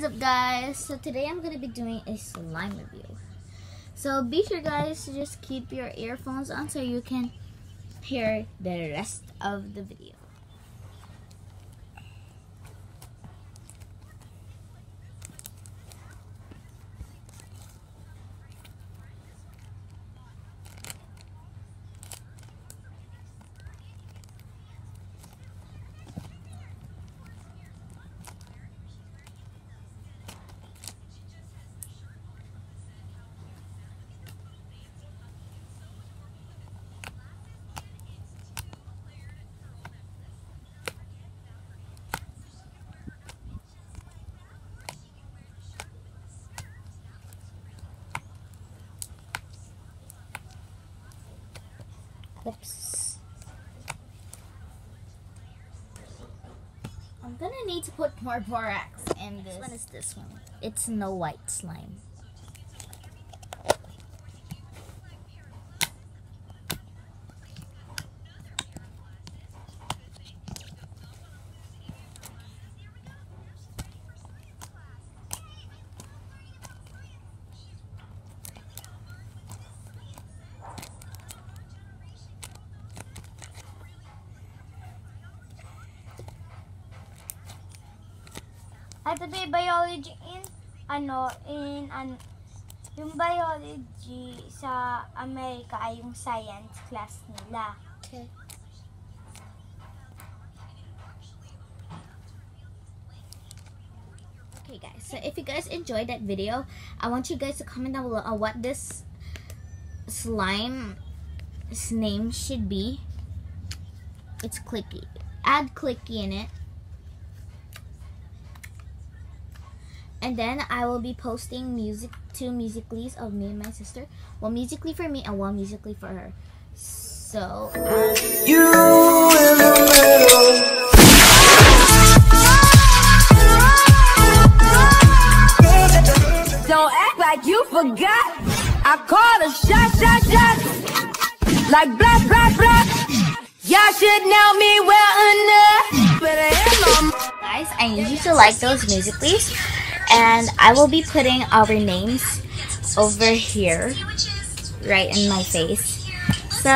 What is up, guys? So today I'm gonna be doing a slime review. So be sure, guys, to just keep your earphones on so you can hear the rest of the video. Oops. I'm gonna need to put more borax in this. Which one is this one? It's Snow White slime. Ito ba biology yung biology sa Amerika ay yung science class nila. Okay. Okay, guys, so if you guys enjoyed that video, I want you guys to comment down below on what this slime's name should be. It's Clicky. Add Clicky in it. And then I will be posting two musicallys of me and my sister. One musically for me and one musically for her. So You in the middle. Don't act like you forgot. I call a shot. Like blah, blah, blah. Y'all should know me well enough. But I am on. guys, I need you to like those musicallys. And I will be putting our names over here, right in my face. So,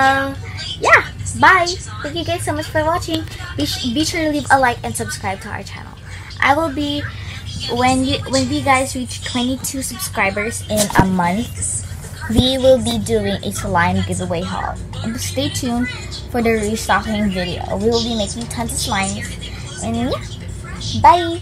yeah, bye. Thank you guys so much for watching. Be sure to leave a like and subscribe to our channel. I will be, when we guys reach 22 subscribers in a month, we will be doing a slime giveaway haul. And stay tuned for the restocking video. We will be making tons of slimes. And yeah, bye.